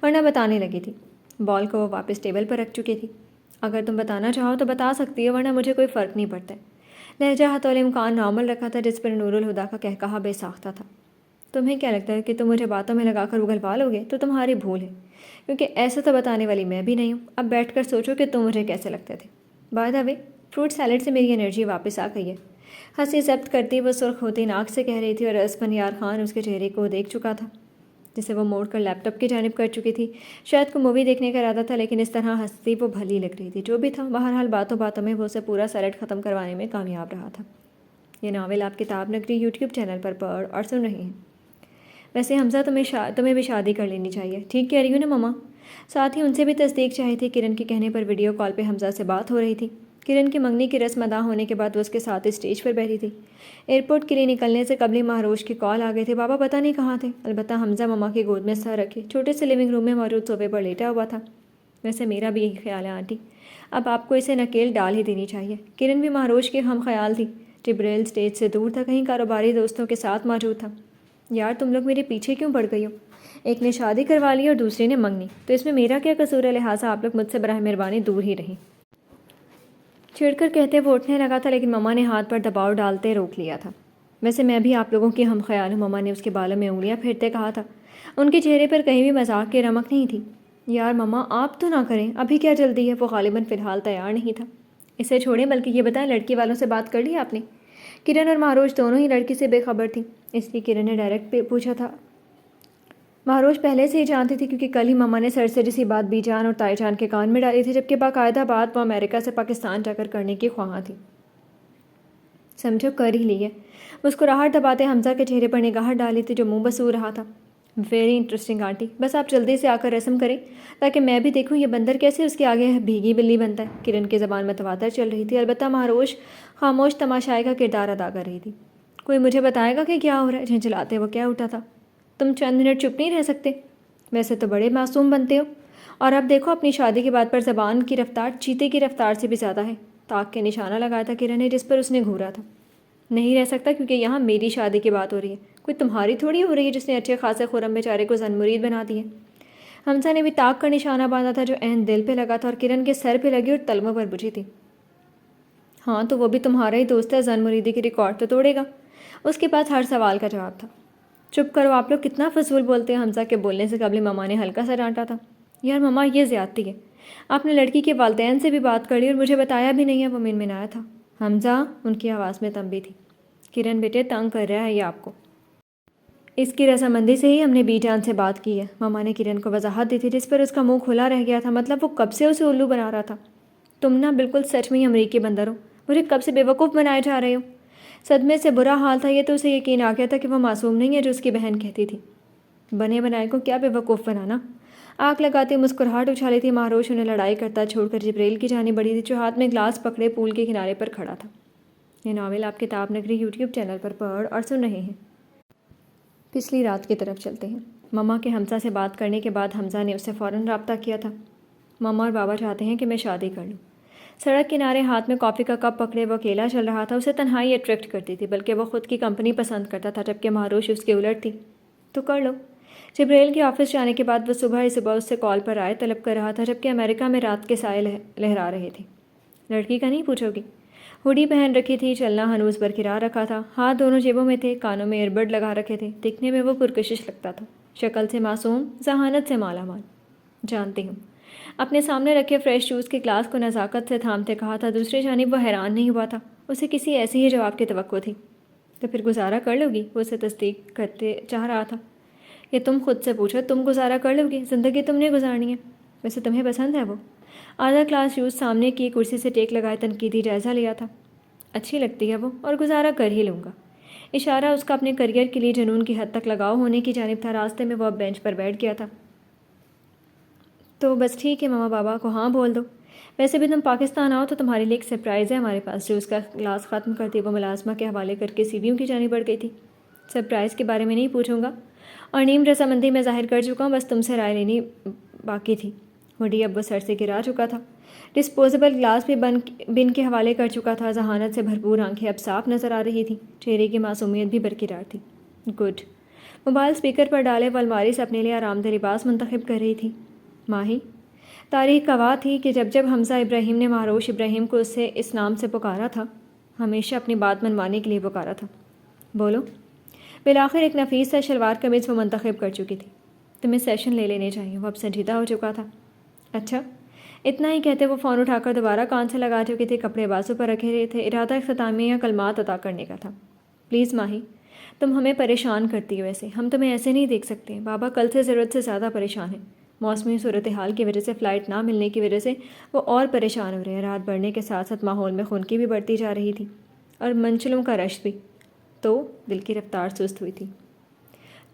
ورنہ بتانے لگی تھی۔ بال کو وہ واپس ٹیبل پر رکھ چکی تھی۔ اگر تم بتانا چاہو تو بتا سکتی ہو، ورنہ مجھے کوئی فرق نہیں پڑتا ہے۔ لہجہ حتول امکان نارمل رکھا تھا، جس پر نور الہدا کا کہا بے ساختہ تھا۔ تمہیں کیا لگتا ہے کہ تم مجھے باتوں میں لگا کر اگلوا لو گے؟ تو تمہاری بھول ہے، کیونکہ ایسا تو بتانے والی میں بھی نہیں ہوں۔ اب بیٹھ کر سوچو کہ تم مجھے کیسے لگتے تھے۔ By the way, fruit salad سے میری انرجی واپس آ گئی ہے۔ ہنسی ضبط کرتی وہ سرخ ہوتی ناک سے کہہ رہی تھی، اور اسفندیار خان اس کے چہرے کو دیکھ چکا تھا، جسے وہ موڑ کر لیپ ٹاپ کی جانب کر چکی تھی۔ شاید کو مووی دیکھنے کا ارادہ تھا، لیکن اس طرح ہنستی وہ بھلی لگ رہی تھی۔ جو بھی تھا، بہرحال باتوں باتوں میں وہ اسے پورا سیلیڈ ختم کروانے میں کامیاب رہا تھا۔ یہ ناول آپ کتاب نگری یوٹیوب چینل پر پڑھ اور سن رہی ہیں۔ ویسے حمزہ، تمہیں بھی شادی کر لینی چاہیے۔ ٹھیک کہہ رہی ہوں نا مما؟ ساتھ ہی ان سے بھی تصدیق چاہی تھی۔ کرن کے کہنے پر ویڈیو کال پہ حمزہ سے بات ہو رہی تھی۔ کرن کی منگنی کی رسم ادا ہونے کے بعد وہ اس کے ساتھ اسٹیج پر بیٹھی تھی۔ ایئرپورٹ کے لیے نکلنے سے قبل ہی مہروش کی کال آ گئی تھی۔ بابا پتہ نہیں کہاں تھے، البتہ حمزہ مما کی گود میں سر رکھے چھوٹے سے لیونگ روم میں موجود صوفے پر لیٹا ہوا تھا۔ ویسے میرا بھی یہی خیال ہے آنٹی، اب آپ کو اسے نکیل ڈال ہی دینی چاہیے۔ کرن بھی مہروش کے ہم خیال تھی۔ جبریل اسٹیج سے دور تھا، کہیں کاروباری دوستوں کے ساتھ موجود تھا۔ یار تم لوگ میرے پیچھے کیوں پڑ گئی ہو؟ ایک نے شادی کروا لی اور دوسری نے منگنی، تو اس میں میرا کیا قصور ہے؟ لہٰذا آپ لوگ مجھ سے براہ مہربانی دور ہی رہیں۔ چھڑ کر کہتے وہ اٹھنے لگا تھا، لیکن مما نے ہاتھ پر دباؤ ڈالتے روک لیا تھا۔ ویسے میں بھی آپ لوگوں کی ہم خیال ہوں، مما نے اس کے بالوں میں انگلیاں پھیرتے کہا تھا۔ ان کے چہرے پر کہیں بھی مذاق کی رمق نہیں تھی۔ یار مما آپ تو نہ کریں، ابھی کیا جلدی ہے؟ وہ غالباً فی الحال تیار نہیں تھا۔ اسے چھوڑیں، بلکہ یہ بتائیں لڑکی والوں سے بات کر لی آپ نے؟ کرن اور مہروش دونوں ہی لڑکی سے بے خبر تھیں، اس لیے کرن نے ڈائریکٹ پوچھا تھا۔ مہروش پہلے سے ہی جانتی تھی، کیونکہ کل ہی مما نے سرسری سی بات بی جان اور تائی جان کے کان میں ڈالی تھی، جبکہ باقاعدہ بات وہ امریکہ سے پاکستان جا کر کرنے کی خواہاں تھی۔ سمجھو کر ہی لی ہے۔ مسکراہٹ دباتے حمزہ کے چہرے پر نگاہ ڈالی تھی جو منہ بسور رہا تھا۔ ویری انٹرسٹنگ آنٹی، بس آپ جلدی سے آ کر رسم کریں تاکہ میں بھی دیکھوں یہ بندر کیسے اس کے آگے بھیگی بلی بنتا ہے۔ کرن کی زبان متواتر چل رہی تھی، البتہ مہروش خاموش تماشائی کا کردار ادا کر رہی تھی۔ کوئی مجھے بتائے گا کہ کیا ہو رہا ہے؟ جھنجھلاتے وہ کیا اٹھا تھا۔ تم چند منٹ چپ نہیں رہ سکتے؟ ویسے تو بڑے معصوم بنتے ہو، اور اب دیکھو اپنی شادی کے بعد پر زبان کی رفتار چیتے کی رفتار سے بھی زیادہ ہے۔ تاک کے نشانہ لگایا تھا کرن نے، جس پر اس نے گھورا تھا۔ نہیں رہ سکتا کیونکہ یہاں میری شادی کی بات ہو رہی ہے، کوئی تمہاری تھوڑی ہو رہی ہے جس نے اچھے خاصے خرم بیچارے کو زن مرید بنا دی ہے۔ حمزہ نے بھی تاک کا نشانہ باندھا تھا جو عین دل پہ لگا تھا اور کرن کے سر پہ لگی اور تلموں پر بجھی تھی۔ ہاں تو وہ بھی تمہارا ہی دوست ہے، زن مریدی کی ریکارڈ تو توڑے گا۔ اس کے پاس ہر سوال کا جواب تھا۔ چپ کرو آپ لوگ، کتنا فضول بولتے ہیں۔ حمزہ کے بولنے سے قبل مما نے ہلکا سا ڈانٹا تھا۔ یار مما یہ زیادتی ہے، آپ نے لڑکی کے والدین سے بھی بات کر لی اور مجھے بتایا بھی نہیں ہے۔ وہ منمنایا تھا۔ حمزہ، ان کی آواز میں تنبیہ تھی۔ کرن بیٹے تنگ کر رہا ہے یہ آپ کو، اس کی رضامندی سے ہی ہم نے بی جان سے بات کی ہے۔ مما نے کرن کو وضاحت دی تھی، جس پر اس کا منہ کھلا رہ گیا تھا۔ مطلب وہ کب سے اسے الو بنا رہا تھا۔ تم نا بالکل سچ میں ہی امریکی بندر ہو، مجھے کب سے بے وقوف بنائے جا رہے ہو۔ صدمے سے برا حال تھا، یہ تو اسے یقین آ گیا تھا کہ وہ معصوم نہیں ہے جو اس کی بہن کہتی تھی۔ بنے بنائے کو کیا بے وقوف بنانا؟ آنکھ لگاتے مسکراہٹ اچھالی تھی۔ مہروش انہیں لڑائی کرتا چھوڑ کر جبریل کی جانب بڑھی تھی، جو ہاتھ میں گلاس پکڑے پول کے کنارے پر کھڑا تھا۔ یہ ناول آپ کتاب نگری یوٹیوب چینل پر پڑھ اور سن رہے ہیں۔ پچھلی رات کی طرف چلتے ہیں۔ مما کے حمزہ سے بات کرنے کے بعد حمزہ نے اس سے فوراً رابطہ کیا تھا۔ مما اور بابا چاہتے ہیں کہ میں شادی کر لوں۔ سڑک کنارے ہاتھ میں کافی کا کپ پکڑے وہ اکیلا چل رہا تھا۔ اسے تنہائی اٹریکٹ کرتی تھی، بلکہ وہ خود کی کمپنی پسند کرتا تھا، جبکہ مہروش اس کے الٹ تھی۔ تو کر لو۔ جبریل کے آفس جانے کے بعد وہ صبح ہی اس سے کال پر رائے طلب کر رہا تھا، جبکہ امریکہ میں رات کے سائے لہرا رہے تھے۔ لڑکی کا نہیں پوچھو گی؟ ہوڈی پہن رکھی تھی، چلنا ہنوز برقرار رکھا تھا، ہاتھ دونوں جیبوں میں تھے، کانوں میں ایئر بڈ لگا رکھے تھے۔ دکھنے میں وہ پرکشش لگتا تھا، شکل سے معصوم، ذہانت سے مالا مال۔ جانتی ہوں۔ اپنے سامنے رکھے فریش جوس کے گلاس کو نزاکت سے تھامتے کہا تھا۔ دوسری جانب وہ حیران نہیں ہوا تھا، اسے کسی ایسے ہی جواب کی توقع تھی۔ تو پھر گزارا کر لو گی؟ وہ اسے تصدیق کرتے چاہ رہا تھا۔ یہ تم خود سے پوچھو، تم گزارا کر لو گی؟ زندگی تم نے گزارنی ہے۔ ویسے تمہیں پسند ہے وہ؟ آدھا گلاس جوس سامنے کی کرسی سے ٹیک لگائے تنقیدی جائزہ لیا تھا۔ اچھی لگتی ہے وہ، اور گزارا کر ہی لوں گا۔ اشارہ اس کا اپنے کریئر کے لیے جنون کی حد تک لگاؤ ہونے کی جانب تھا۔ راستے میں وہ اب بینچ پر بیٹھ گیا تھا۔ تو بس ٹھیک ہے، ماما بابا کو ہاں بول دو۔ ویسے بھی تم پاکستان آؤ تو تمہارے لیے ایک سرپرائز ہے ہمارے پاس۔ جوس کا گلاس ختم کرتی وہ ملازمہ کے حوالے کر کے سیڑھیوں کی جانب بڑھ گئی تھی۔ سرپرائز کے بارے میں نہیں پوچھوں گا، اور نیم رضامندی میں ظاہر کر چکا ہوں، بس تم سے رائے لینی باقی تھی۔ ہوڈی اب وہ سر سے گرا چکا تھا، ڈسپوزیبل گلاس بھی بن کے حوالے کر چکا تھا۔ ذہانت سے بھرپور آنکھیں اب صاف نظر آ رہی تھیں، چہرے کی معصومیت بھی برقرار تھی۔ گڈ۔ موبائل اسپیکر پر ڈالے وہ الماری سے اپنے لیے آرام دہ لباس منتخب کر رہی تھی۔ ماہی تاریخ گواہ تھی کہ جب جب حمزہ ابراہیم نے مہروش ابراہیم کو اسے اس نام سے پکارا تھا، ہمیشہ اپنی بات منوانے کے لیے پکارا تھا۔ بولو۔ بالآخر ایک نفیس سا شلوار قمیض وہ منتخب کر چکی تھی۔ تمہیں سیشن لے لینے چاہیے، وہ اب سنجیدہ ہو چکا تھا۔ اچھا، اتنا ہی کہتے وہ فون اٹھا کر دوبارہ کان سے لگا چکی تھی، کپڑے بازو پر رکھے رہے تھے، ارادہ اختتامیہ یا کلمات ادا کرنے کا تھا۔ پلیز ماہی، تم ہمیں پریشان کرتی ہو ایسے، ہم تمہیں ایسے نہیں دیکھ سکتے۔ بابا کل سے ضرورت سے زیادہ پریشان ہیں، موسمی صورتحال کی وجہ سے، فلائٹ نہ ملنے کی وجہ سے وہ اور پریشان ہو رہے ہیں۔ رات بڑھنے کے ساتھ ساتھ ماحول میں خنکی بھی بڑھتی جا رہی تھی، اور منچلوں کا رش بھی، تو دل کی رفتار سست ہوئی تھی۔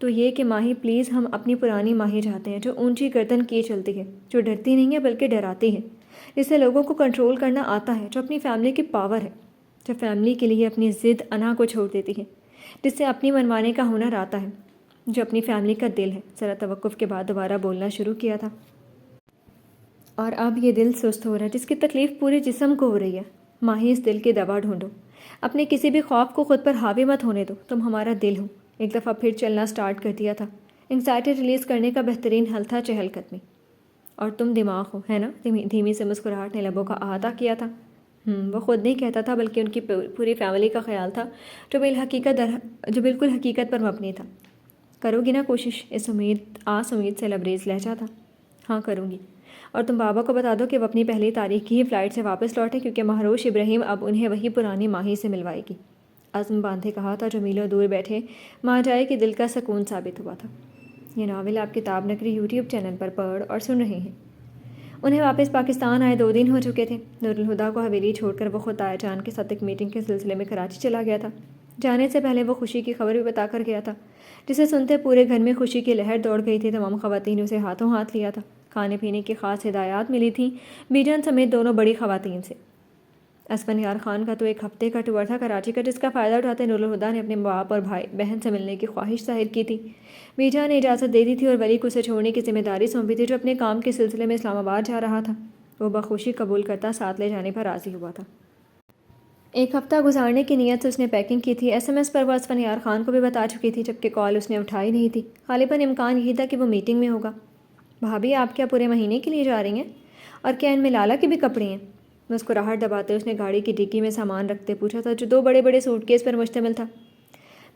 تو یہ کہ ماہی پلیز ہم اپنی پرانی ماہی چاہتے ہیں جو اونچی گردن کیے چلتی ہے، جو ڈرتی نہیں ہے بلکہ ڈراتی ہے، جسے لوگوں کو کنٹرول کرنا آتا ہے، جو اپنی فیملی کی پاور ہے، جو فیملی کے لیے اپنی ضد انا کو چھوڑ دیتی ہے، جس سے اپنی منوانے کا ہنر آتا ہے، جو اپنی فیملی کا دل ہے۔ ذرا توقف کے بعد دوبارہ بولنا شروع کیا تھا۔ اور اب یہ دل سست ہو رہا ہے جس کی تکلیف پورے جسم کو ہو رہی ہے۔ ماہی اس دل کی دوا ڈھونڈو، اپنے کسی بھی خوف کو خود پر حاوی مت ہونے دو، تم ہمارا دل ہو۔ ایک دفعہ پھر چلنا سٹارٹ کر دیا تھا۔ انگزائٹی ریلیز کرنے کا بہترین حل تھا چہل قدمی۔ اور تم دماغ ہو، ہے نا؟ دھیمی سے مسکراہٹ نے لبوں کا احاطہ کیا تھا۔ وہ خود نہیں کہتا تھا بلکہ ان کی پوری فیملی کا خیال تھا، جو بالکل حقیقت پر مبنی تھا۔ کرو گی نا کوشش؟ اس امید سے لبریز لہجہ تھا۔ ہاں کروں گی۔ اور تم بابا کو بتا دو کہ وہ اپنی پہلی تاریخ کی ہی فلائٹ سے واپس لوٹیں، کیونکہ مہروش ابراہیم اب انہیں وہی پرانی ماہی سے ملوائے گی۔ عزم باندھے کہا تھا جو میلوں دور بیٹھے ماں جائے کہ دل کا سکون ثابت ہوا تھا۔ یہ ناول آپ کتاب نگری یوٹیوب چینل پر پڑھ اور سن رہے ہیں۔ انہیں واپس پاکستان آئے 2 دن ہو چکے تھے۔ نورالہدیٰ کو حویلی چھوڑ کر وہ خود تایا جان کے ساتھ ایک میٹنگ کے سلسلے میں کراچی چلا گیا تھا۔ جانے سے پہلے وہ خوشی کی خبر بھی بتا کر گیا تھا، جسے سنتے پورے گھر میں خوشی کی لہر دوڑ گئی تھی۔ تمام خواتین نے اسے ہاتھوں ہاتھ لیا تھا۔ کھانے پینے کی خاص ہدایات ملی تھیں بی جان سمیت دونوں بڑی خواتین سے۔ اسفندیار خان کا تو 1 ہفتے کا ٹور تھا کراچی کا، جس کا فائدہ اٹھاتے نورالہدیٰ نے اپنے باپ اور بھائی بہن سے ملنے کی خواہش ظاہر کی تھی۔ بی جان نے اجازت دے دی تھی اور ولی کو اسے چھوڑنے کی ذمہ داری سونپی تھی، جو اپنے کام کے سلسلے میں اسلام آباد جا رہا تھا۔ وہ بخوشی قبول کرتا ساتھ لے جانے پر راضی ہوا تھا۔ 1 ہفتہ گزارنے کی نیت سے اس نے پیکنگ کی تھی۔ SMS پر وہ اسفندیار خان کو بھی بتا چکی تھی، جبکہ کال اس نے اٹھائی نہیں تھی۔ غالباً امکان یہی تھا کہ وہ میٹنگ میں ہوگا۔ بھابھی آپ کیا پورے مہینے کے لیے جا رہی ہیں؟ اور کیا ان میں لالا کے بھی کپڑے ہیں؟ مسکراہٹ دباتے اس نے گاڑی کی ڈگی میں سامان رکھتے پوچھا تھا، جو 2 بڑے بڑے سوٹ کیس پر مشتمل تھا۔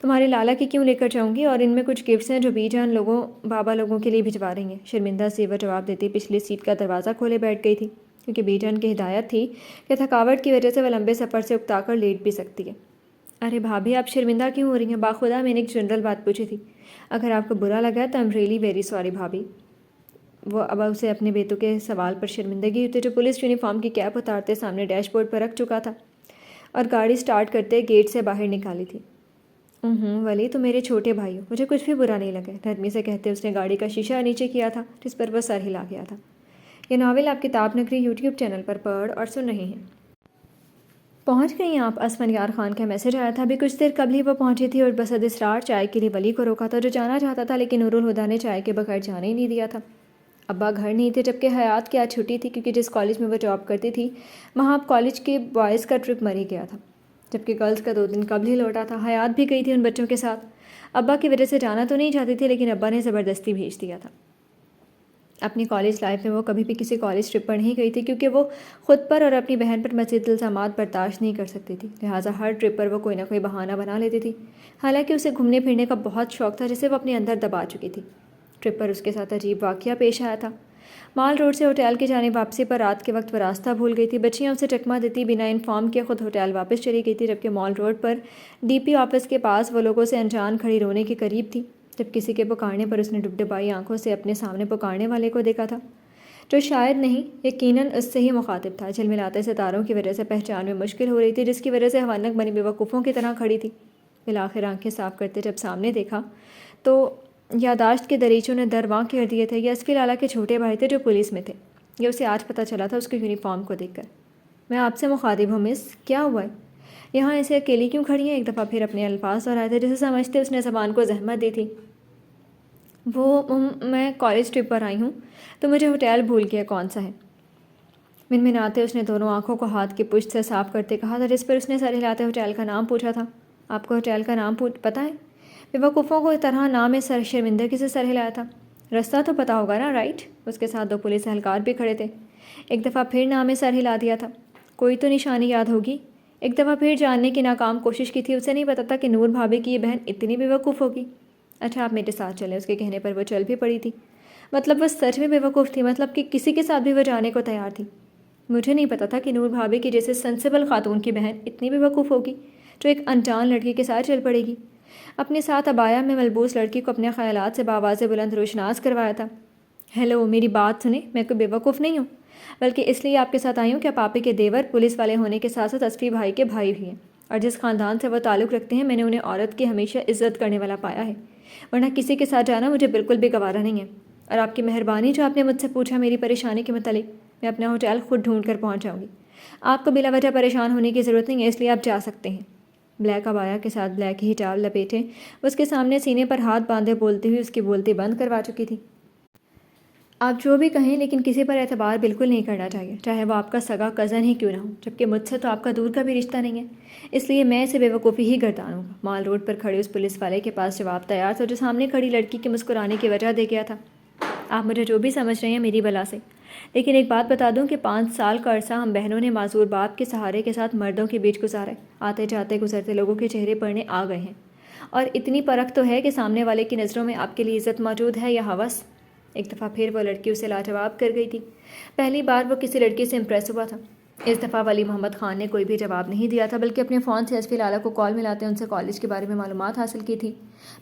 تمہارے لالا کی کیوں لے کر جاؤں گی؟ اور ان میں کچھ گفٹس ہیں جو بی جان بابا لوگوں کے لیے بھجوا رہی ہیں۔ شرمندہ سی وہ جواب دیتی پچھلی سیٹ کا دروازہ کھولے بیٹھ گئی تھی، کیونکہ بی جان کی ہدایت تھی کہ تھکاوٹ کی وجہ سے وہ لمبے سفر سے اکتا کر لیٹ بھی سکتی ہے۔ ارے بھابھی آپ شرمندہ کیوں ہو رہی ہیں؟ باخدا میں نے ایک جنرل بات پوچھی تھی۔ اگر آپ کو برا لگا تو I'm really very sorry بھابھی۔ وہ اب اسے اپنے بیٹوں کے سوال پر شرمندگی ہوتی جو پولیس یونیفارم کی کیپ اتارتے سامنے ڈیش بورڈ پر رکھ چکا تھا اور گاڑی سٹارٹ کرتے گیٹ سے باہر نکالی تھی۔ ولی تو میرے چھوٹے بھائی ہو، مجھے کچھ بھی برا نہیں لگا، نرمی سے کہتے اس نے گاڑی کا شیشہ نیچے کیا تھا، جس پر وہ سر ہلا گیا تھا۔ یہ ناول آپ کتاب نگری یوٹیوب چینل پر پڑھ اور سن رہے ہیں۔ پہنچ گئی آپ؟ اسفندیار خان کا میسج آیا تھا۔ ابھی کچھ دیر قبل ہی وہ پہنچی تھی اور بصد اصرار چائے کے لیے ولی کو روکا تھا، جو جانا چاہتا تھا، لیکن نورالہدیٰ نے چائے کے بغیر جانے ہی نہیں دیا تھا۔ ابا گھر نہیں تھے، جبکہ حیات کی آج چھٹی تھی، کیونکہ جس کالج میں وہ جاب کرتی تھی وہاں اب کالج کے بوائز کا ٹرپ مر ہی گیا تھا، جبکہ گرلز کا 2 دن قبل ہی لوٹا تھا۔ حیات بھی گئی تھی ان بچوں کے ساتھ۔ ابا کی وجہ سے جانا تو نہیں چاہتی تھی، لیکن ابا نے زبردستی بھیج دیا تھا۔ اپنی کالج لائف میں وہ کبھی بھی کسی کالج ٹرپ پر نہیں گئی تھی، کیونکہ وہ خود پر اور اپنی بہن پر مزید الزامات برداشت نہیں کر سکتی تھی، لہٰذا ہر ٹرپ پر وہ کوئی نہ کوئی بہانہ بنا لیتی تھی۔ حالانکہ اسے گھومنے پھرنے کا بہت شوق تھا، جسے وہ اپنے اندر دبا چکی تھی۔ ٹرپ پر اس کے ساتھ عجیب واقعہ پیش آیا تھا۔ مال روڈ سے ہوٹل کی جانب واپسی پر رات کے وقت وہ راستہ بھول گئی تھی۔ بچیاں اسے چکما دیتی بنا انفارم کیے خود ہوٹل واپس چلی گئی تھی، جبکہ مال روڈ پر DP آفس کے پاس وہ لوگوں سے انجان کھڑی رونے کے قریب تھی، جب کسی کے پکارنے پر اس نے ڈبڈبائی آنکھوں سے اپنے سامنے پکارنے والے کو دیکھا تھا، جو شاید نہیں یقیناً اس سے ہی مخاطب تھا۔ جھلملاتے ستاروں کی وجہ سے پہچان میں مشکل ہو رہی تھی، جس کی وجہ سے حوالنک بنی بیوقوفوں کی طرح کھڑی تھی۔ بالآخر آنکھیں صاف کرتے جب سامنے دیکھا تو یاداشت کے دریچوں نے در واں کر دیے تھے۔ یہ اسفی لالا کے چھوٹے بھائی تھے، جو پولیس میں تھے۔ یہ اسے آج پتہ چلا تھا اس کے یونیفارم کو دیکھ کر۔ میں آپ سے مخاطب ہوں مس، کیا ہوا ہے؟ یہاں ایسے اکیلی کیوں کھڑی ہیں؟ ایک دفعہ پھر اپنے الفاظ دہرائے تھے، جسے سمجھتے اس نے زبان کو زحمت دی تھی۔ میں کالج ٹرپ پر آئی ہوں، تو مجھے ہوٹل بھول گیا کون سا ہے۔ منمناتے اس نے دونوں آنکھوں کو ہاتھ کی پشت سے صاف کرتے کہا تھا، جس پر اس نے سر ہلاتے ہوٹل کا نام پوچھا تھا۔ آپ کو ہوٹل کا نام پتہ ہے؟ بیوقوفوں کو طرح نام شرمندگی سے سر ہلایا تھا۔ رستہ تو پتہ ہوگا نا، رائٹ؟ اس کے ساتھ 2 پولیس اہلکار بھی کھڑے تھے۔ ایک دفعہ پھر نام سر ہلا دیا تھا۔ کوئی تو نشانی یاد ہوگی؟ ایک دفعہ پھر جاننے کی ناکام کوشش کی تھی۔ اسے نہیں پتا تھا کہ نور بھابھی کی یہ بہن اتنی بیوقوف ہوگی۔ اچھا آپ میرے ساتھ چلیں، اس کے کہنے پر وہ چل بھی پڑی تھی۔ مطلب وہ سچ میں بیوقوف تھی، مطلب کہ کسی کے ساتھ بھی وہ جانے کو تیار تھی۔ مجھے نہیں پتا تھا کہ نور بھابھی کی جیسے سینسیبل خاتون کی بہن اتنی بیوقوف ہوگی، جو ایک انجان لڑکی کے ساتھ چل پڑے گی۔ اپنے ساتھ عبایا میں ملبوس لڑکی کو اپنے خیالات سے بآواز بلند روشناس کروایا تھا۔ ہیلو، میری بات سنیں، میں کوئی بیوقوف نہیں ہوں، بلکہ اس لیے آپ کے ساتھ آئی ہوں کہ آپ آپی کے دیور پولیس والے ہونے کے ساتھ ساتھ اسفی بھائی کے بھائی بھی ہیں، اور جس خاندان سے وہ تعلق رکھتے ہیں میں نے انہیں عورت کی ہمیشہ عزت کرنے والا پایا ہے۔ ورنہ کسی کے ساتھ جانا مجھے بالکل بھی گوارا نہیں ہے، اور آپ کی مہربانی جو آپ نے مجھ سے پوچھا میری پریشانی کے متعلق، میں اپنا ہوٹل خود ڈھونڈ کر پہنچ جاؤں گی۔ آپ کو بلا وجہ پریشان ہونے کی ضرورت نہیں ہے، اس لیے آپ جا سکتے ہیں۔ بلیک عبایا کے ساتھ بلیک ہجاب لپیٹے اس کے سامنے سینے پر ہاتھ باندھے بولتی ہوئی اس کی بولتی بند کروا چکی تھی۔ آپ جو بھی کہیں لیکن کسی پر اعتبار بالکل نہیں کرنا چاہیے، چاہے وہ آپ کا سگا کزن ہی کیوں نہ ہو، جبکہ مجھ سے تو آپ کا دور کا بھی رشتہ نہیں ہے، اس لیے میں اسے بے وقوفی ہی گردانوں گا۔ مال روڈ پر کھڑے اس پولیس والے کے پاس جواب تیار تھا جو سامنے کھڑی لڑکی کے مسکرانے کی وجہ دے گیا تھا۔ آپ مجھے جو بھی سمجھ رہے ہیں میری بلا سے، لیکن ایک بات بتا دوں کہ 5 سال کا عرصہ ہم بہنوں نے معذور باپ کے سہارے کے ساتھ مردوں کے بیچ گزارا ہے۔ آتے جاتے گزرتے لوگوں کے چہرے پڑھنے آ گئے ہیں، اور اتنی پرکھ تو ہے کہ سامنے والے کی نظروں میں آپ کے لیے عزت موجود ہے یا ہوس۔ ایک دفعہ پھر وہ لڑکی اسے لاجواب کر گئی تھی۔ پہلی بار وہ کسی لڑکی سے امپریس ہوا تھا۔ اس دفعہ ولی محمد خان نے کوئی بھی جواب نہیں دیا تھا، بلکہ اپنے فون سے ایس پی لالہ کو کال ملاتے ان سے کالج کے بارے میں معلومات حاصل کی تھی۔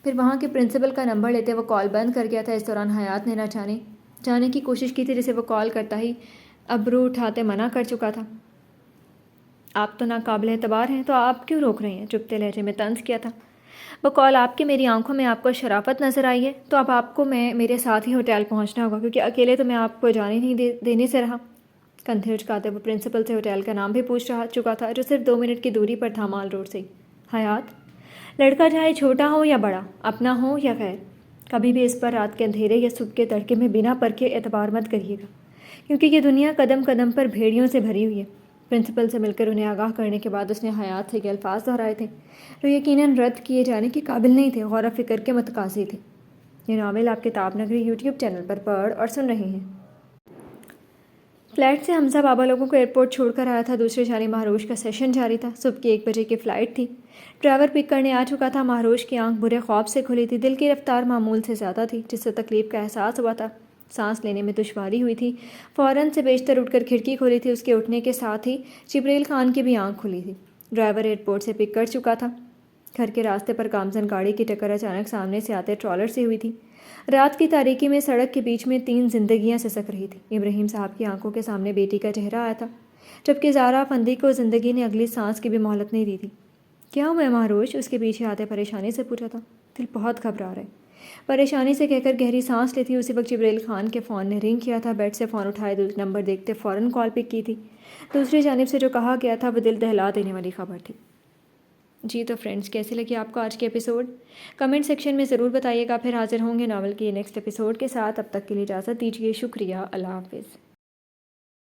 پھر وہاں کے پرنسپل کا نمبر لیتے وہ کال بند کر گیا تھا۔ اس دوران حیات نے نہ جانے کی کوشش کی تھی، جسے وہ کال کرتا ہی ابرو اٹھاتے منع کر چکا تھا۔ آپ تو ناقابل اعتبار ہیں، تو آپ کیوں روک رہے ہیں؟ چپتے لہجے میں طنز کیا تھا۔ وہ کال آپ کی میری آنکھوں میں آپ کو شرافت نظر آئی ہے، تو اب آپ کو میرے ساتھ ہی ہوٹل پہنچنا ہوگا، کیونکہ اکیلے تو میں آپ کو جانے نہیں دینے سے رہا۔ کندھے اچکاتے وہ پرنسپل سے ہوٹل کا نام بھی پوچھ چکا تھا، جو صرف 2 منٹ کی دوری پر تھا مال روڈ سے ہی۔ حیات، لڑکا چاہے چھوٹا ہو یا بڑا، اپنا ہو یا غیر، کبھی بھی اس پر رات کے اندھیرے یا صبح کے تڑکے میں بنا پرکھے اعتبار مت کریے گا، کیونکہ یہ دنیا قدم قدم پر بھیڑیوں سے بھری ہوئی ہے۔ پرنسپل سے مل کر انہیں آگاہ کرنے کے بعد اس نے حیات سے یہ الفاظ دہرائے تھے جو یقیناً رد کیے جانے کے قابل نہیں تھے، غور و فکر کے متقاضی تھے۔ یہ ناول آپ کتاب نگری یوٹیوب چینل پر پڑھ اور سن رہے ہیں۔ فلائٹ سے حمزہ بابا لوگوں کو ایئرپورٹ چھوڑ کر آیا تھا، دوسری جانب مہروش کا سیشن جاری تھا۔ صبح کی 1 بجے کی فلائٹ تھی۔ ڈرائیور پک کرنے آ چکا تھا۔ مہروش کی آنکھ برے خواب سے کھلی تھی، دل کی رفتار معمول سے زیادہ تھی، جس سے تکلیف کا احساس ہوا تھا۔ سانس لینے میں دشواری ہوئی تھی۔ فوراً سے بیشتر اٹھ کر کھڑکی کھولی تھی۔ اس کے اٹھنے کے ساتھ ہی جبریل خان کی بھی آنکھ کھلی تھی۔ ڈرائیور ایئرپورٹ سے پک کر چکا تھا۔ گھر کے راستے پر گامزن گاڑی کی ٹکر اچانک سامنے سے آتے ٹرالر سے ہوئی تھی۔ رات کی تاریکی میں سڑک کے بیچ میں 3 زندگیاں سسک رہی تھیں۔ ابراہیم صاحب کی آنکھوں کے سامنے بیٹی کا چہرہ آیا تھا، جبکہ زارا افندی کو زندگی نے اگلی سانس کی بھی مہلت نہیں دی تھی۔ کیا ہوا ہے مہروش؟ اس کے پیچھے آتے پریشانی سے پوچھا تھا۔ دل بہت گھبرا رہا ہے، پریشانی سے کہہ کر گہری سانس لی تھی۔ اسی وقت جبریل خان کے فون نے رنگ کیا تھا۔ بیڈ سے فون اٹھائے، نمبر دیکھتے فوراً کال پک کی تھی۔ دوسری جانب سے جو کہا گیا تھا وہ دل دہلا دینے والی خبر تھی۔ جی تو فرینڈز، کیسی لگی آپ کو آج کے ایپیسوڈ؟ کمنٹ سیکشن میں ضرور بتائیے گا۔ پھر حاضر ہوں گے ناول کے نیکسٹ ایپیسوڈ کے ساتھ۔ اب تک کے لیے اجازت دیجیے۔ شکریہ، اللہ حافظ۔